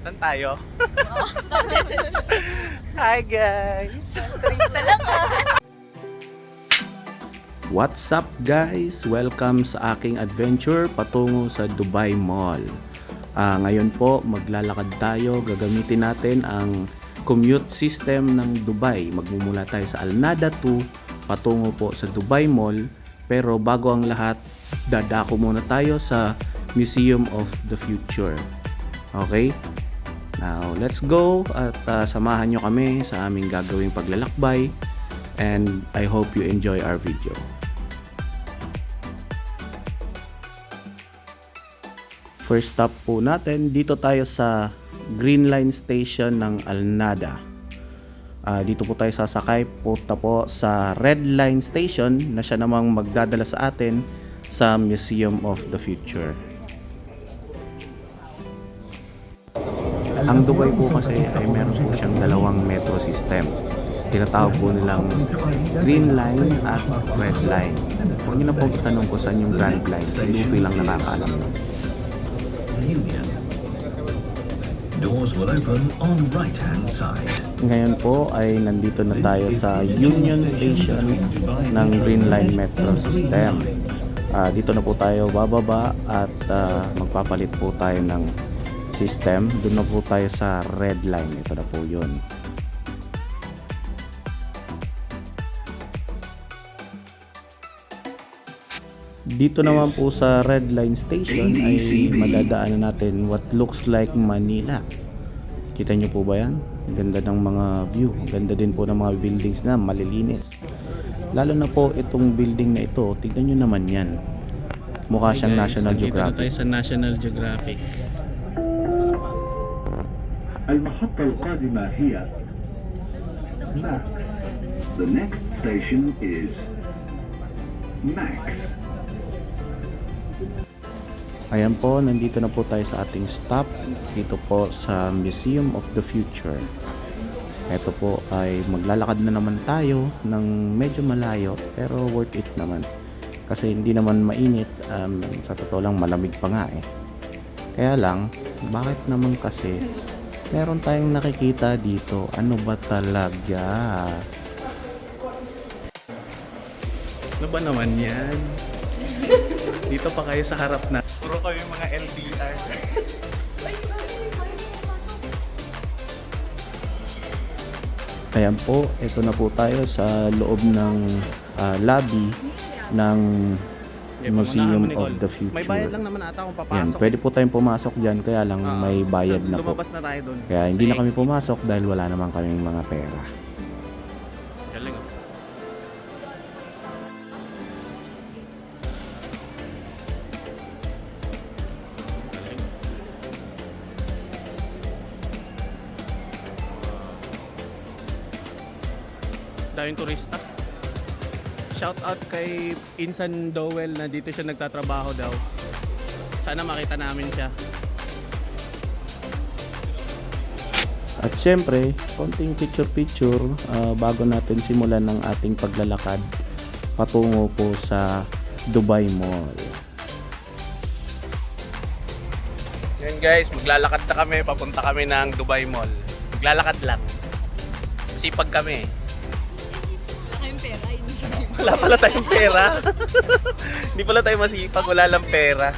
Saan tayo? Hi guys! Turista lang What's up guys? Welcome sa aking adventure patungo sa Dubai Mall. Ngayon po maglalakad tayo, gagamitin natin ang commute system ng Dubai. Magmumula tayo sa Al Nada 2 patungo po sa Dubai Mall. Pero bago ang lahat, dadako muna tayo sa Museum of the Future. Okay? Now, let's go at samahan nyo kami sa aming gagawing paglalakbay and I hope you enjoy our video. First stop po natin, dito tayo sa Green Line Station ng Al Nada. Dito po tayo sasakay, punta po sa Red Line Station na siya namang magdadala sa atin sa Museum of the Future. Ang Dubai po kasi ay meron po siyang dalawang metro system. Tinatawag po nilang Green Line at Red Line. Huwag niyo na po itanong ko saan yung Grand Line. Si Luffy lang nakakaalam nun. Doors will open on right-hand side. Ngayon po ay nandito na tayo sa Union Station ng Green Line Metro System. Dito na po tayo bababa at magpapalit po tayo ng system. Doon na po tayo sa Red Line. Ito na po yun. Dito naman po sa Red Line Station ay madadaanan natin what looks like Manila. Kita nyo po ba yan? Ganda ng mga view. Ganda din po ng mga buildings na malilinis. Lalo na po itong building na ito. Tignan nyo naman yan. Mukha siyang National Geographic. Dito na tayo sa National Geographic. المحطة القادمة هي MAX. The next station is MAX. Ayan po, nandito na po tayo sa ating stop. Dito po sa Museum of the Future. Ito po ay maglalakad na naman tayo ng medyo malayo pero worth it naman. Kasi hindi naman mainit, sa totoo lang malamig pa nga eh. Kaya lang, bakit naman kasi meron tayong nakikita dito? Ano ba talaga? Ano ba naman yan? Dito pa kayo sa harap na. Puro kayo mga LDR. Ayan po, ito na po tayo sa loob ng lobby ng Museum of the Future. May bayad lang naman ata kung Yan, papasok. pwede po tayong pumasok dyan, kaya lang may bayad na po. Lumabas na tayo doon. Kaya hindi na kami pumasok dahil wala naman kaming mga pera. Galing oh. Galing. Daming turista. Shout out kay Insan Dowell na dito siya nagtatrabaho daw. Sana makita namin siya. At syempre, konting picture-picture bago natin simulan ng ating paglalakad patungo po sa Dubai Mall. Yan guys, maglalakad na kami, papunta kami ng Dubai Mall. Maglalakad lang. Sipag kami. Wala pala tayong pera. Hindi pala tayo masipag, wala lang pera.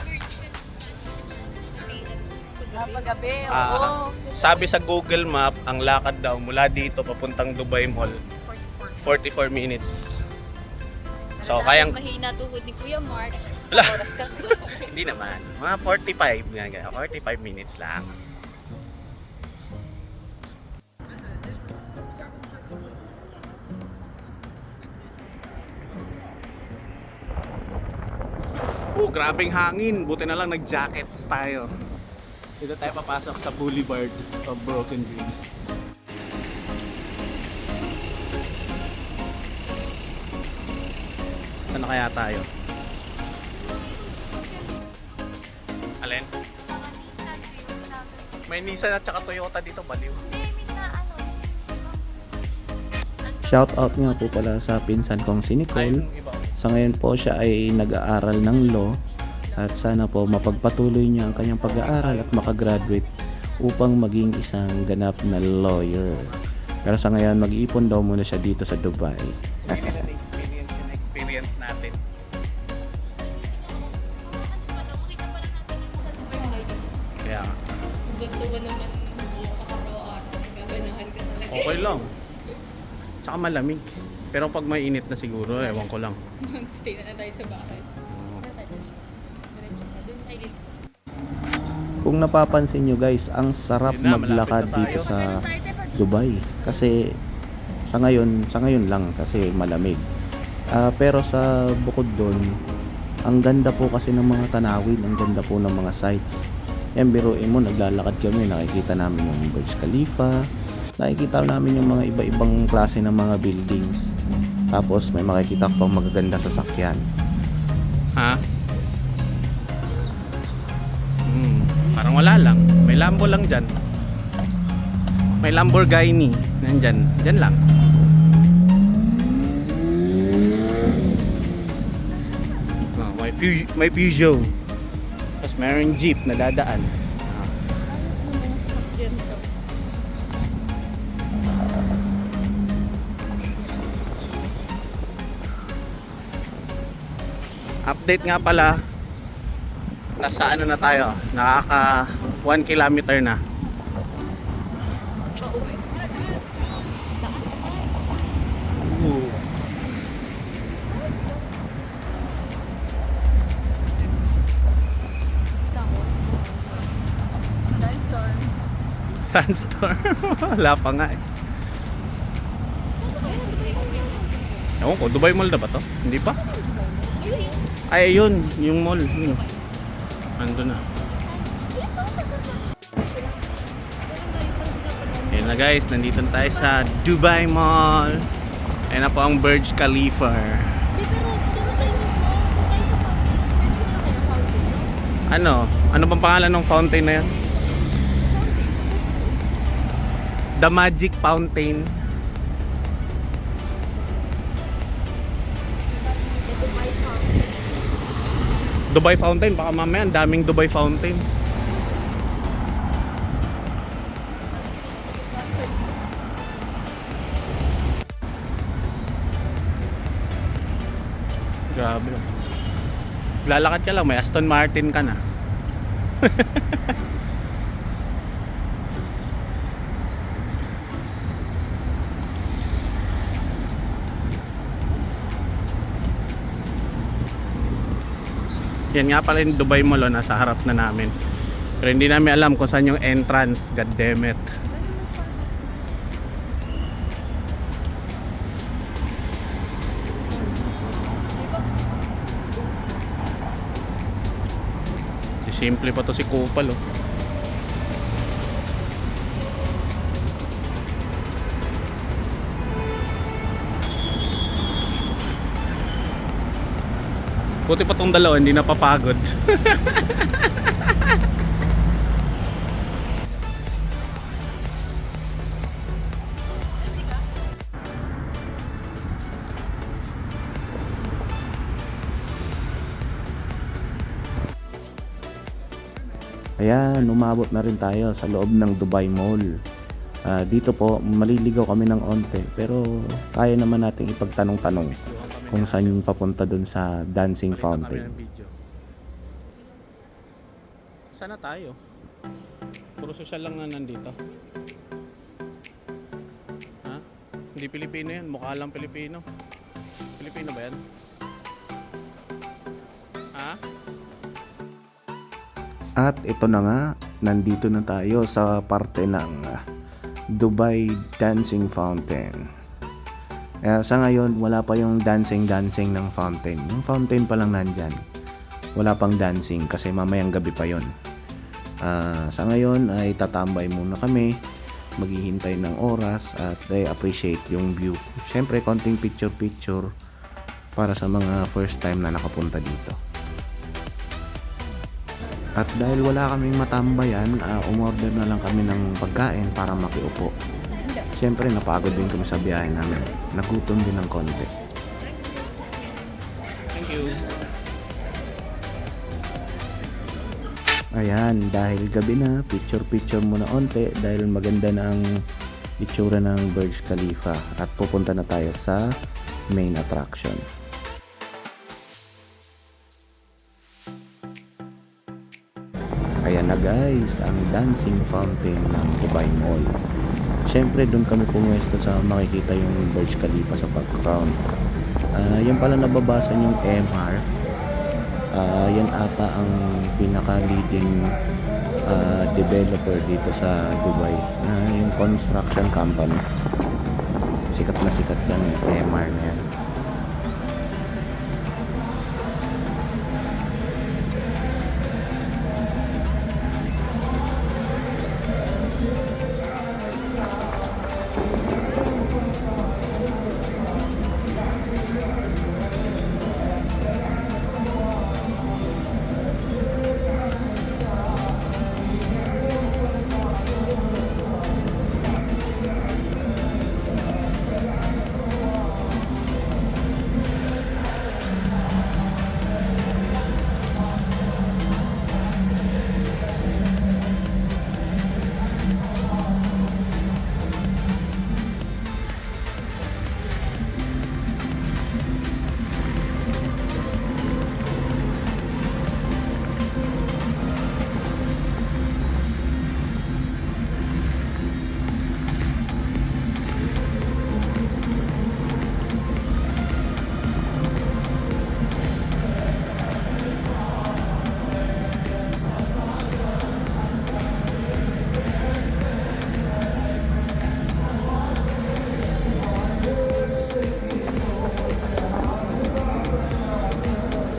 Paggabi, Ah, oo. sabi sa Google Map, ang lakad daw mula dito papuntang Dubai Mall 44 minutes. So kayang Mahina tuhod ni Kuya Mark. Wala. Sa oras ka. hindi naman, mga 45 nga, 45 minutes lang. Grabing hangin. Buti na lang nag-jackets tayo. Dito tayo papasok sa Boulevard of Broken Dreams. Saan na kaya tayo? Alin? May Nissan at saka Toyota dito, baliw. Shout out nga po pala sa pinsan kong si Nicole. Sa ngayon po siya ay nag-aaral ng law at sana po mapagpatuloy niya ang kanyang pag-aaral at makagraduate upang maging isang ganap na lawyer. Pero sa ngayon, mag-iipon daw muna siya dito sa Dubai. experience natin. Kaya Ganto ba naman yung araw-araw? Gaganahan ka talaga. okay lang. Tsaka malamig. Pero pag may init na siguro, ewan ko lang. Stay na tayo sa bahay. Kung napapansin nyo guys, ang sarap Yun na, maglakad malapit na dito tayo. sa Dubai. Kasi sa ngayon lang kasi malamig. Pero sa bukod doon, ang ganda po kasi ng mga tanawin, ang ganda po ng mga sites. Yan, biruin mo, naglalakad kami, nakikita namin yung Burj Khalifa, nakikita namin yung mga iba-ibang klase ng mga buildings. Tapos may makikita pang magaganda sa sakyan. Ha? Parang wala lang. May Lambo lang dyan. May Lamborghini. Nandyan. Dyan lang. May Peugeot. Tapos mayroong jeep na dadaan. Update nga pala. Nasa ano na tayo? Nakaka 1 kilometer na. Ooh. Sandstorm. Wala pa nga eh. Ewan ko, Dubai Mall na ba to? Hindi pa? Ay, yun. Yung mall. Yun. Ando na. Ayan na guys, nandito na tayo sa Dubai Mall. Ayan na po ang Burj Khalifa. Ano? Ano bang pangalan ng fountain na yan? The Magic Fountain. Dubai Fountain, baka mamaya ang daming Dubai Fountain. Grabe. Lalakad ka lang, may Aston Martin ka na. Yan nga pala yung Dubai Mall, nasa harap na namin. Pero hindi namin alam kung saan yung entrance. God damn it. Simple pa to si Kupal oh. Buti pa tong dalawa, hindi napapagod. Ayan, umabot na rin tayo sa loob ng Dubai Mall. Dito po, maliligaw kami ng onte, pero kaya naman natin ipagtanong-tanong kung saan yung papunta dun sa dancing fountain. Sana tayo. Puro social lang nga nandito. Ha? Hindi Pilipino yan, mukha lang Pilipino. Pilipino ba yan? Ha? At ito na nga, nandito na tayo sa parte ng Dubai Dancing Fountain. Sa ngayon, wala pa yung dancing ng fountain. Yung fountain pa lang nandyan. Wala pang dancing kasi mamayang gabi pa yon. Sa ngayon ay tatambay muna kami, maghihintay ng oras at appreciate yung view. Siyempre, konting picture para sa mga first time na nakapunta dito. At dahil wala kaming matambayan, umorder na lang kami ng pagkain para makiupo. Siyempre, napagod din kami sa biyahe namin. Nagutom din ng konti. Thank you. Ayan, dahil gabi na, picture muna onte dahil maganda na ang itsura ng Burj Khalifa at pupunta na tayo sa main attraction. Ayan na guys, ang dancing fountain ng Dubai Mall. Siyempre doon kami pumwesto sa makikita yung Burj Khalifa sa background. Yan pala nababasa yung MR. Yan ata ang pinaka-leading developer dito sa Dubai. Yung construction company. Sikat na sikat yan yung MR na yan.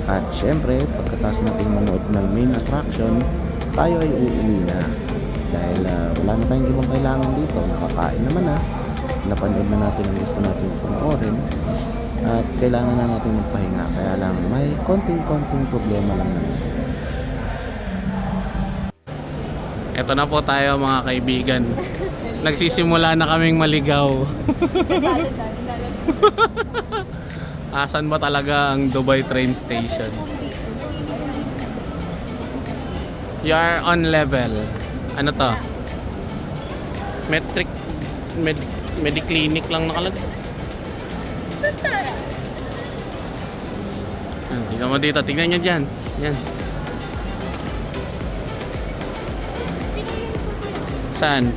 At syempre, pagkatapos natin manood ng main attraction, tayo ay uuwi na. Dahil wala na tayong ibang kailangan dito. Nakakain naman na. Napanood na natin ang gusto natin panoorin. At kailangan na natin magpahinga. Kaya lang may konting problema lang naman. Eto na po tayo mga kaibigan. Nagsisimula na kaming maligaw. Asan ba talaga ang Dubai train station? You are on level. Ano to? Mediclinic lang nakalagay. Tingnan mo dito. Tingnan nyo dyan. Yan. Saan?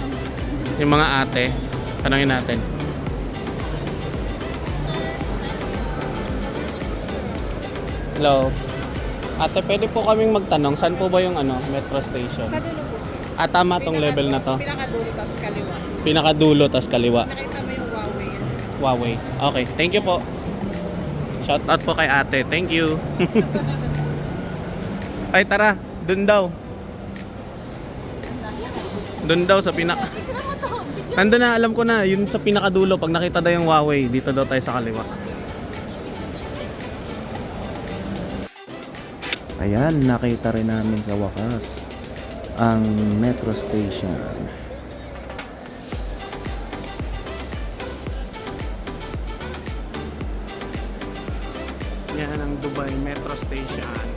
Yung mga ate. Tanungin natin. Hello. Ate, pwede po kaming magtanong, saan po ba yung metro station? Sa dulo po, sir. Tama tong level na to. Pinakadulo, tas kaliwa. Pinakadulo, tas kaliwa. Nakita mo yung Huawei. Huawei. Okay, thank you po. Shout out po kay ate. Thank you. Ay, tara. Dun daw. Dun daw sa Nandun na, alam ko na. Yun sa pinakadulo. Pag nakita daw yung Huawei, dito daw tayo sa kaliwa. Ayan, nakita rin namin sa wakas ang metro station. Yan ang Dubai Metro Station.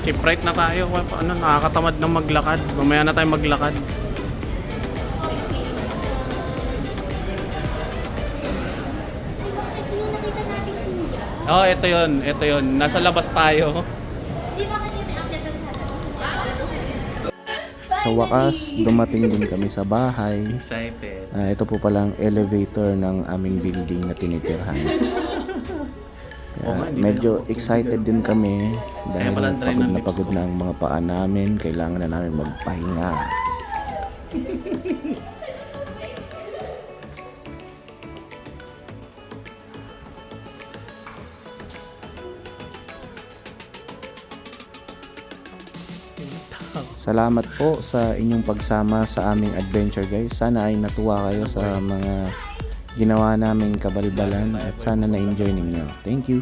Keep right na tayo. Nakakatamad ng maglakad. Mamaya na tayo maglakad. Ito yung nakita natin kuya. Oh, ito yun. Ito yun. Nasa labas tayo. Di ba kanina may akyat ng Sa wakas, dumating din kami sa bahay. Excited. Ito po palang elevator ng aming building na tinitirhan. Kaya medyo excited din kami dahil pagod na ang mga paa namin. Kailangan na namin magpahinga. Salamat po sa inyong pagsama sa aming adventure guys. Sana ay natuwa kayo sa mga ginawa naming kabalbalan at sana na-enjoy ninyo. Thank you.